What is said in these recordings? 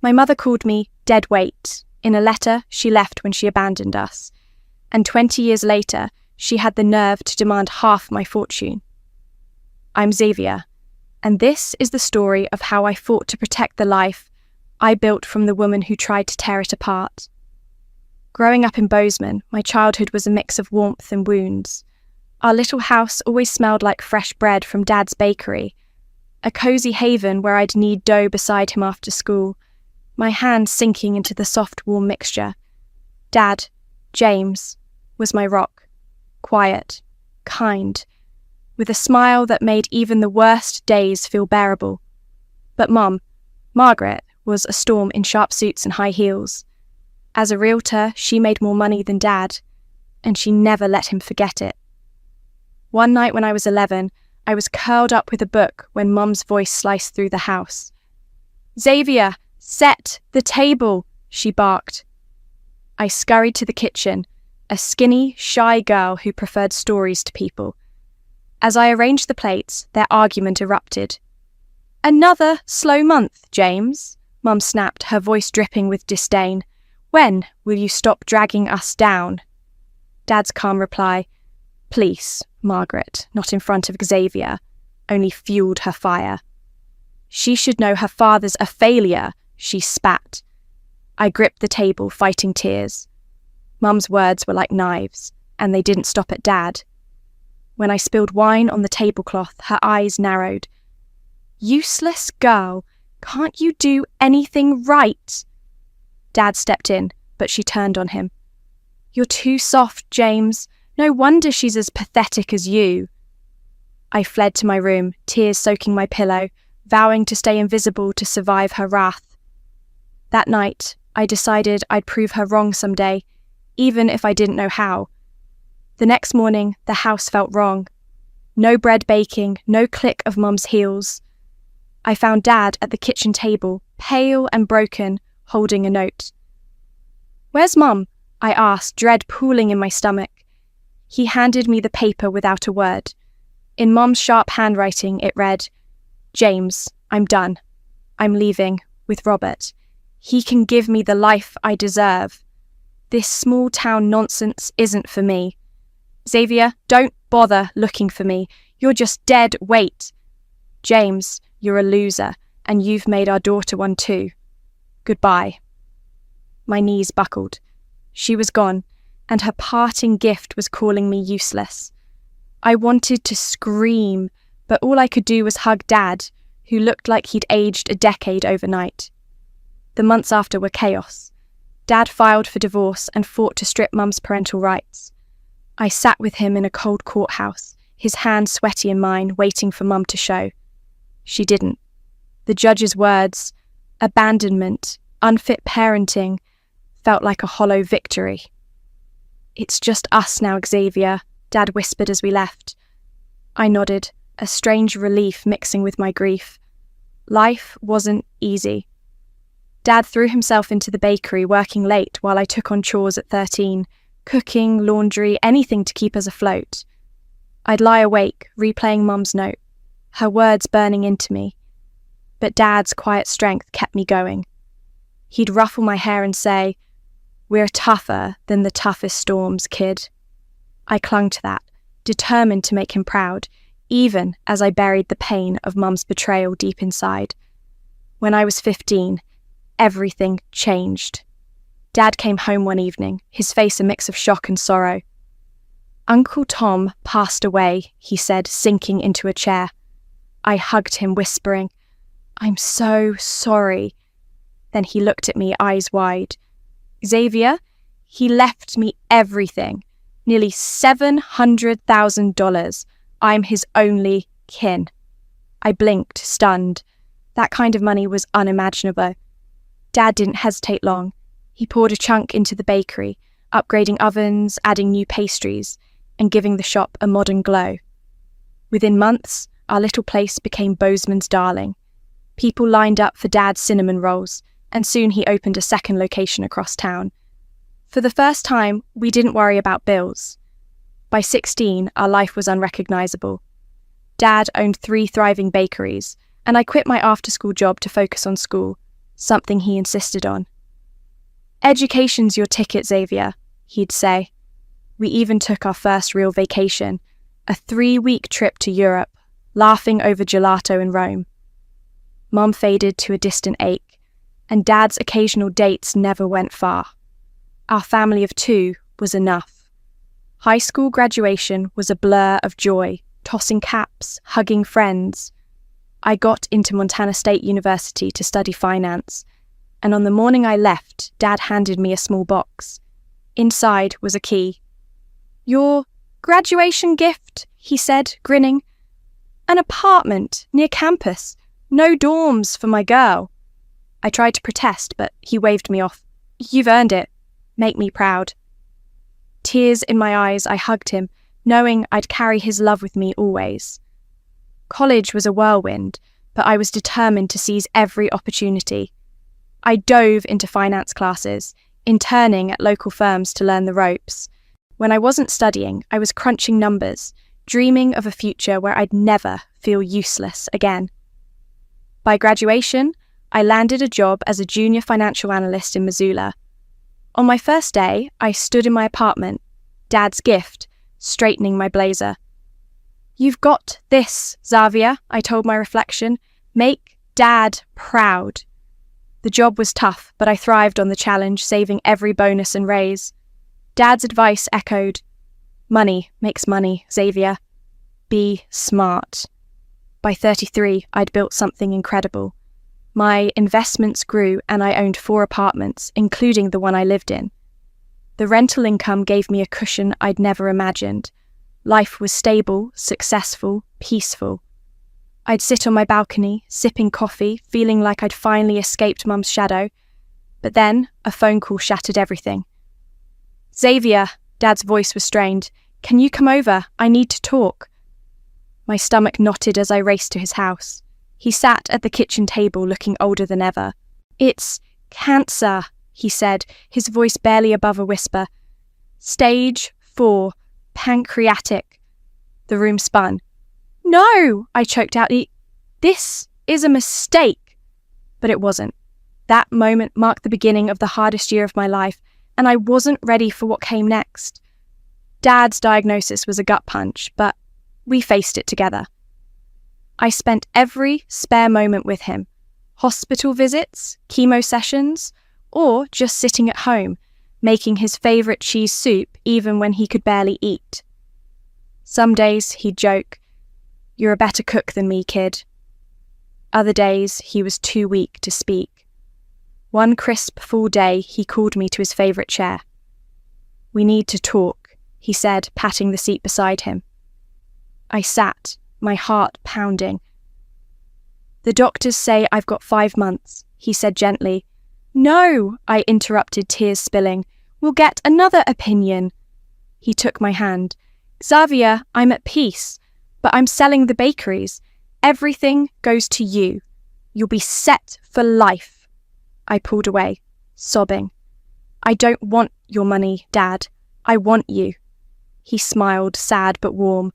My mother called me dead weight in a letter she left when she abandoned us, and 20 years later, she had the nerve to demand half my fortune. I'm Xavier, and this is the story of how I fought to protect the life I built from the woman who tried to tear it apart. Growing up in Bozeman, my childhood was a mix of warmth and wounds. Our little house always smelled like fresh bread from Dad's bakery, a cozy haven where I'd knead dough beside him after school, my hands sinking into the soft, warm mixture. Dad, James, was my rock, quiet, kind, with a smile that made even the worst days feel bearable. But Mum, Margaret, was a storm in sharp suits and high heels. As a realtor, she made more money than Dad, and she never let him forget it. One night when I was 11, I was curled up with a book when Mum's voice sliced through the house. "Xavier, set the table," she barked. I scurried to the kitchen, a skinny, shy girl who preferred stories to people. As I arranged the plates, their argument erupted. "Another slow month, James," Mum snapped, her voice dripping with disdain. "When will you stop dragging us down?" Dad's calm reply, "Please, Margaret, not in front of Xavier," only fueled her fire. "She should know her father's a failure," she spat. I gripped the table, fighting tears. Mum's words were like knives, and they didn't stop at Dad. When I spilled wine on the tablecloth, her eyes narrowed. "Useless girl, can't you do anything right?" Dad stepped in, but she turned on him. "You're too soft, James. No wonder she's as pathetic as you." I fled to my room, tears soaking my pillow, vowing to stay invisible to survive her wrath. That night, I decided I'd prove her wrong someday, even if I didn't know how. The next morning, the house felt wrong. No bread baking, no click of Mum's heels. I found Dad at the kitchen table, pale and broken, holding a note. "Where's Mum?" I asked, dread pooling in my stomach. He handed me the paper without a word. In Mum's sharp handwriting, it read, "James, I'm done. I'm leaving, with Robert. He can give me the life I deserve. This small town nonsense isn't for me. Xavier, don't bother looking for me. You're just dead weight. James, you're a loser, and you've made our daughter one too. Goodbye." My knees buckled. She was gone, and her parting gift was calling me useless. I wanted to scream, but all I could do was hug Dad, who looked like he'd aged a decade overnight. The months after were chaos. Dad filed for divorce and fought to strip Mum's parental rights. I sat with him in a cold courthouse, his hands sweaty in mine, waiting for Mum to show. She didn't. The judge's words, abandonment, unfit parenting, felt like a hollow victory. "It's just us now, Xavier," Dad whispered as we left. I nodded, a strange relief mixing with my grief. Life wasn't easy. Dad threw himself into the bakery, working late while I took on chores at 13, cooking, laundry, anything to keep us afloat. I'd lie awake, replaying Mum's note, her words burning into me. But Dad's quiet strength kept me going. He'd ruffle my hair and say, "We're tougher than the toughest storms, kid." I clung to that, determined to make him proud, even as I buried the pain of Mum's betrayal deep inside. When I was 15, everything changed. Dad came home one evening, his face a mix of shock and sorrow. "Uncle Tom passed away," he said, sinking into a chair. I hugged him, whispering, "I'm so sorry." Then he looked at me, eyes wide. "Xavier, he left me everything, nearly $700,000. I'm his only kin." I blinked, stunned. That kind of money was unimaginable. Dad didn't hesitate long. He poured a chunk into the bakery, upgrading ovens, adding new pastries, and giving the shop a modern glow. Within months, our little place became Bozeman's darling. People lined up for Dad's cinnamon rolls, and soon he opened a second location across town. For the first time, we didn't worry about bills. By 16, our life was unrecognizable. Dad owned 3 thriving bakeries, and I quit my after-school job to focus on school, something he insisted on. "Education's your ticket, Xavier," he'd say. We even took our first real vacation, a 3-week trip to Europe, laughing over gelato in Rome. Mum faded to a distant ache, and Dad's occasional dates never went far. Our family of 2 was enough. High school graduation was a blur of joy, tossing caps, hugging friends. I got into Montana State University to study finance, and on the morning I left, Dad handed me a small box. Inside was a key. "Your graduation gift," he said, grinning. "An apartment near campus. No dorms for my girl." I tried to protest, but he waved me off. "You've earned it. Make me proud." Tears in my eyes, I hugged him, knowing I'd carry his love with me always. College was a whirlwind, but I was determined to seize every opportunity. I dove into finance classes, interning at local firms to learn the ropes. When I wasn't studying, I was crunching numbers, dreaming of a future where I'd never feel useless again. By graduation, I landed a job as a junior financial analyst in Missoula. On my first day, I stood in my apartment, Dad's gift, straightening my blazer. "You've got this, Xavier," I told my reflection. "Make Dad proud." The job was tough, but I thrived on the challenge, saving every bonus and raise. Dad's advice echoed, "Money makes money, Xavier. Be smart." By 33, I'd built something incredible. My investments grew and I owned 4 apartments, including the one I lived in. The rental income gave me a cushion I'd never imagined. Life was stable, successful, peaceful. I'd sit on my balcony, sipping coffee, feeling like I'd finally escaped Mum's shadow. But then, a phone call shattered everything. "Xavier," Dad's voice was strained. "Can you come over? I need to talk." My stomach knotted as I raced to his house. He sat at the kitchen table looking older than ever. "It's cancer," he said, his voice barely above a whisper. "Stage 4, pancreatic." The room spun. "No," I choked out. "This is a mistake." But it wasn't. That moment marked the beginning of the hardest year of my life, and I wasn't ready for what came next. Dad's diagnosis was a gut punch, but we faced it together. I spent every spare moment with him. Hospital visits, chemo sessions, or just sitting at home, making his favourite cheese soup even when he could barely eat. Some days he'd joke, "You're a better cook than me, kid." Other days he was too weak to speak. One crisp fall day he called me to his favourite chair. "We need to talk," he said, patting the seat beside him. I sat, my heart pounding. "The doctors say I've got 5 months," he said gently. "No," I interrupted, tears spilling. "We'll get another opinion." He took my hand. "Xavier, I'm at peace, but I'm selling the bakeries. Everything goes to you. You'll be set for life." I pulled away, sobbing. "I don't want your money, Dad. I want you." He smiled, sad but warm.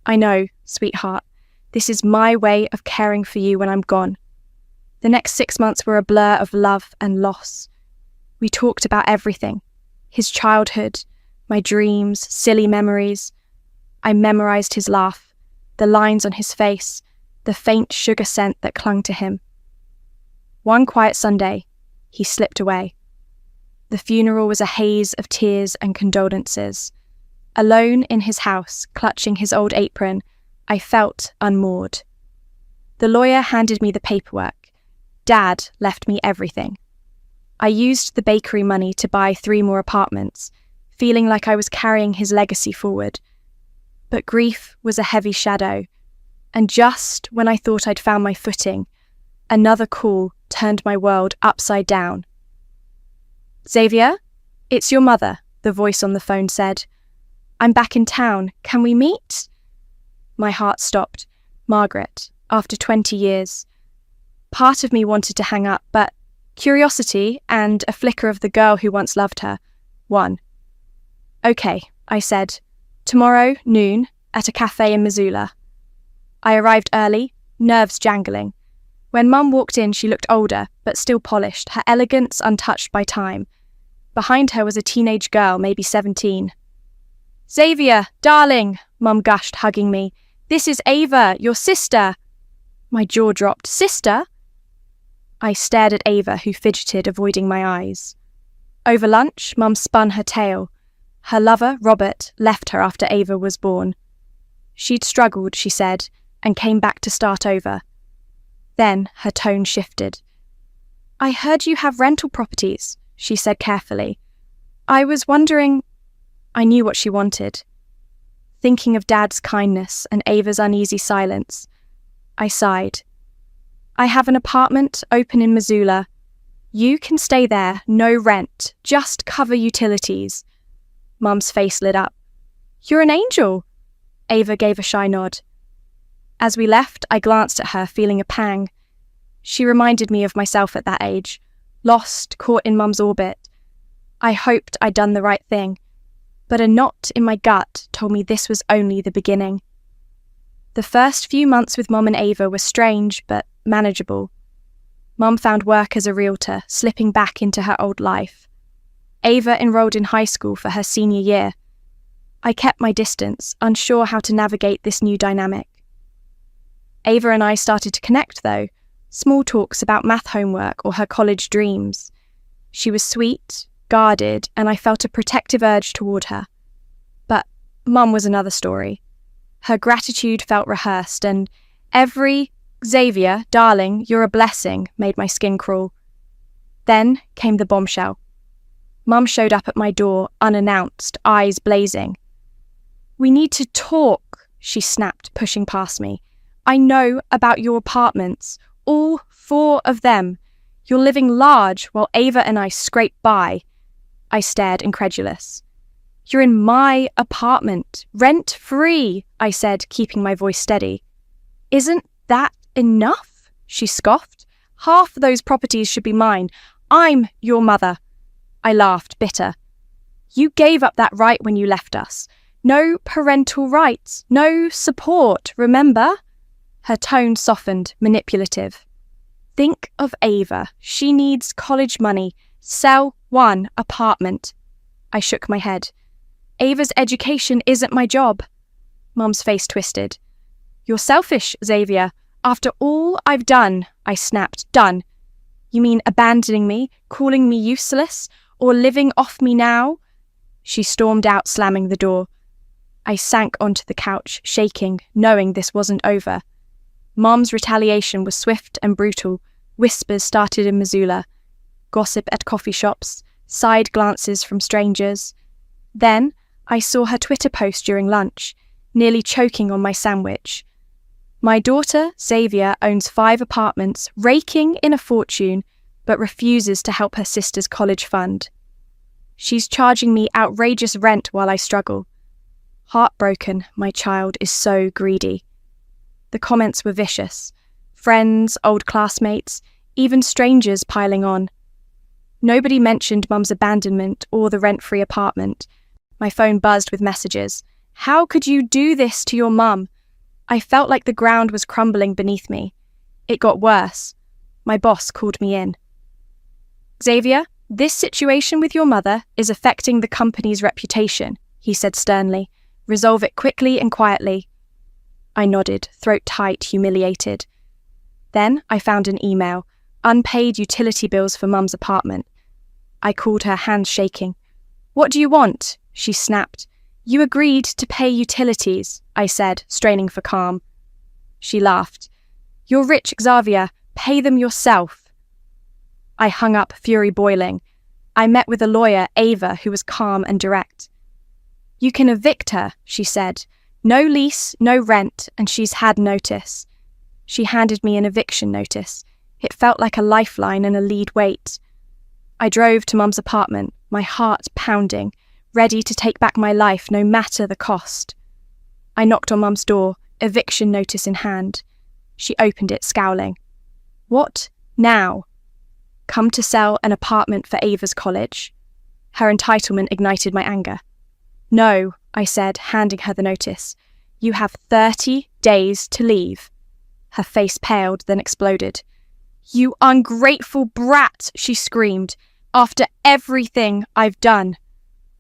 "I know, sweetheart. This is my way of caring for you when I'm gone." The next 6 months were a blur of love and loss. We talked about everything. His childhood, my dreams, silly memories. I memorized his laugh, the lines on his face, the faint sugar scent that clung to him. One quiet Sunday, he slipped away. The funeral was a haze of tears and condolences. Alone in his house, clutching his old apron, I felt unmoored. The lawyer handed me the paperwork. Dad left me everything. I used the bakery money to buy 3 more apartments, feeling like I was carrying his legacy forward. But grief was a heavy shadow, and just when I thought I'd found my footing, another call turned my world upside down. "Xavier, it's your mother," the voice on the phone said. "I'm back in town. Can we meet?" My heart stopped. Margaret, after 20 years. Part of me wanted to hang up, but curiosity and a flicker of the girl who once loved her won. "Okay," I said. "Tomorrow, noon, at a cafe in Missoula." I arrived early, nerves jangling. When Mum walked in, she looked older, but still polished, her elegance untouched by time. Behind her was a teenage girl, maybe 17. "Xavier, darling," Mum gushed, hugging me. "This is Ava, your sister." My jaw dropped. "Sister?" I stared at Ava, who fidgeted, avoiding my eyes. Over lunch, Mum spun her tale. Her lover, Robert, left her after Ava was born. She'd struggled, she said, and came back to start over. Then her tone shifted. "I heard you have rental properties," she said carefully. "I was wondering—" I knew what she wanted. Thinking of Dad's kindness and Ava's uneasy silence, I sighed. "I have an apartment open in Missoula. You can stay there, no rent, just cover utilities." Mum's face lit up. "You're an angel." Ava gave a shy nod. As we left, I glanced at her, feeling a pang. She reminded me of myself at that age, lost, caught in Mum's orbit. I hoped I'd done the right thing, but a knot in my gut told me this was only the beginning. The first few months with Mum and Ava were strange, but manageable. Mum found work as a realtor, slipping back into her old life. Ava enrolled in high school for her senior year. I kept my distance, unsure how to navigate this new dynamic. Ava and I started to connect, though, small talks about math homework or her college dreams. She was sweet, guarded, and I felt a protective urge toward her. But Mum was another story. Her gratitude felt rehearsed, and every "Xavier, darling, you're a blessing" made my skin crawl. Then came the bombshell. Mum showed up at my door, unannounced, eyes blazing. "We need to talk," she snapped, pushing past me. "I know about your apartments, all 4 of them. You're living large while Ava and I scrape by." I stared, incredulous. "You're in my apartment, rent-free," I said, keeping my voice steady. "Isn't that enough?" she scoffed. "Half those properties should be mine. I'm your mother." I laughed, bitter. "You gave up that right when you left us. No parental rights, no support, remember?" Her tone softened, manipulative. "Think of Ava. She needs college money. Sell 1 apartment." I shook my head. "Ava's education isn't my job." Mum's face twisted. "You're selfish, Xavier. After all I've done," I snapped. "Done? You mean abandoning me, calling me useless, or living off me now?" She stormed out, slamming the door. I sank onto the couch, shaking, knowing this wasn't over. Mum's retaliation was swift and brutal. Whispers started in Missoula. Gossip at coffee shops, side glances from strangers. Then I saw her Twitter post during lunch, nearly choking on my sandwich. "My daughter, Xavier, owns 5 apartments, raking in a fortune, but refuses to help her sister's college fund. She's charging me outrageous rent while I struggle. Heartbroken, my child is so greedy." The comments were vicious. Friends, old classmates, even strangers piling on. Nobody mentioned Mum's abandonment or the rent-free apartment. My phone buzzed with messages. "How could you do this to your mum?" I felt like the ground was crumbling beneath me. It got worse. My boss called me in. "Xavier, this situation with your mother is affecting the company's reputation," he said sternly. "Resolve it quickly and quietly." I nodded, throat tight, humiliated. Then I found an email. Unpaid utility bills for Mum's apartment. I called her, hands shaking. "What do you want?" she snapped. "You agreed to pay utilities," I said, straining for calm. She laughed. "You're rich, Xavier. Pay them yourself." I hung up, fury boiling. I met with a lawyer, Ava, who was calm and direct. "You can evict her," she said. "No lease, no rent, and she's had notice." She handed me an eviction notice. It felt like a lifeline and a lead weight. I drove to Mum's apartment, my heart pounding, ready to take back my life no matter the cost. I knocked on Mum's door, eviction notice in hand. She opened it, scowling. "What now?" "Come to sell an apartment for Ava's college." Her entitlement ignited my anger. "No," I said, handing her the notice. "You have 30 days to leave." Her face paled, then exploded. "You ungrateful brat," she screamed. "After everything I've done."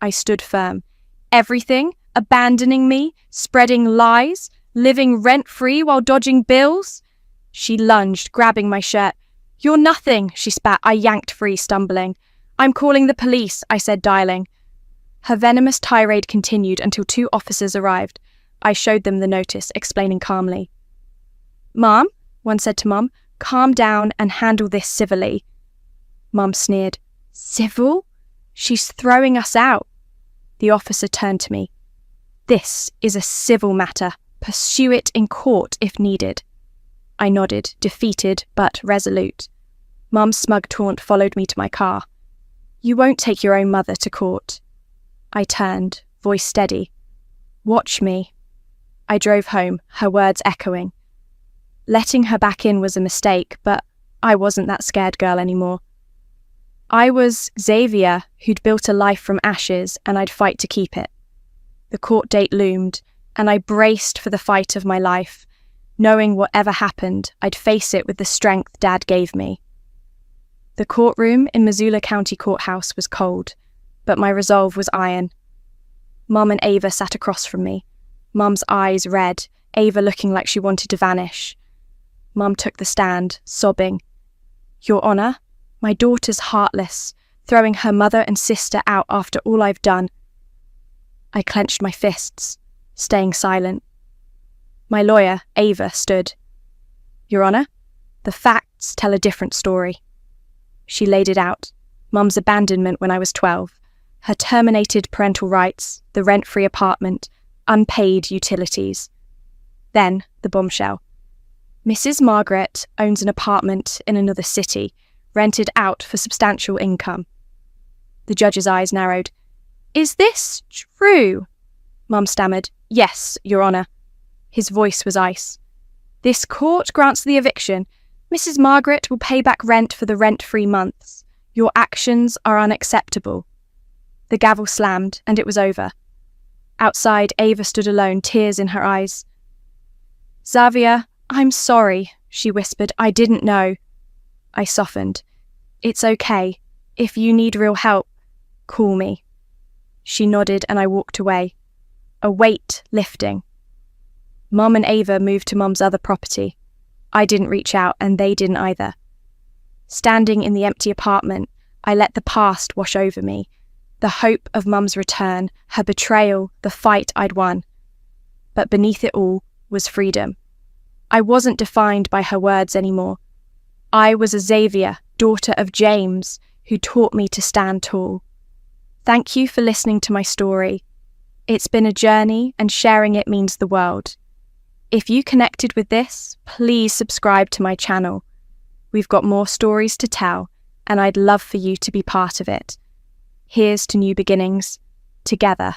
I stood firm. Everything? Abandoning me? Spreading lies? Living rent-free while dodging bills? She lunged, grabbing my shirt. "You're nothing," she spat. I yanked free, stumbling. "I'm calling the police," I said, dialing. Her venomous tirade continued until 2 officers arrived. I showed them the notice, explaining calmly. "Mom," one said to Mum, "calm down and handle this civilly." Mum sneered. "Civil? She's throwing us out." The officer turned to me. "This is a civil matter. Pursue it in court if needed." I nodded, defeated but resolute. Mum's smug taunt followed me to my car. "You won't take your own mother to court." I turned, voice steady. "Watch me." I drove home, her words echoing. Letting her back in was a mistake, but I wasn't that scared girl anymore. I was Xavier, who'd built a life from ashes, and I'd fight to keep it. The court date loomed, and I braced for the fight of my life, knowing whatever happened, I'd face it with the strength Dad gave me. The courtroom in Missoula County Courthouse was cold, but my resolve was iron. Mum and Ava sat across from me, Mum's eyes red, Ava looking like she wanted to vanish. Mum took the stand, sobbing. "Your Honour, my daughter's heartless, throwing her mother and sister out after all I've done." I clenched my fists, staying silent. My lawyer, Ava, stood. "Your Honour, the facts tell a different story." She laid it out. Mum's abandonment when I was 12, her terminated parental rights, the rent-free apartment, unpaid utilities. Then the bombshell. Mrs. Margaret owns an apartment in another city, rented out for substantial income. The judge's eyes narrowed. "Is this true?" Mum stammered. "Yes, Your Honour." His voice was ice. "This court grants the eviction. Mrs. Margaret will pay back rent for the rent-free months. Your actions are unacceptable." The gavel slammed, and it was over. Outside, Ava stood alone, tears in her eyes. "Xavier, I'm sorry," she whispered. "I didn't know." I softened. "It's okay. If you need real help, call me." She nodded and I walked away. A weight lifting. Mum and Ava moved to Mum's other property. I didn't reach out and they didn't either. Standing in the empty apartment, I let the past wash over me. The hope of Mum's return, her betrayal, the fight I'd won. But beneath it all was freedom. I wasn't defined by her words anymore. I was a Xavier, daughter of James, who taught me to stand tall. Thank you for listening to my story. It's been a journey and sharing it means the world. If you connected with this, please subscribe to my channel. We've got more stories to tell, and I'd love for you to be part of it. Here's to new beginnings, together.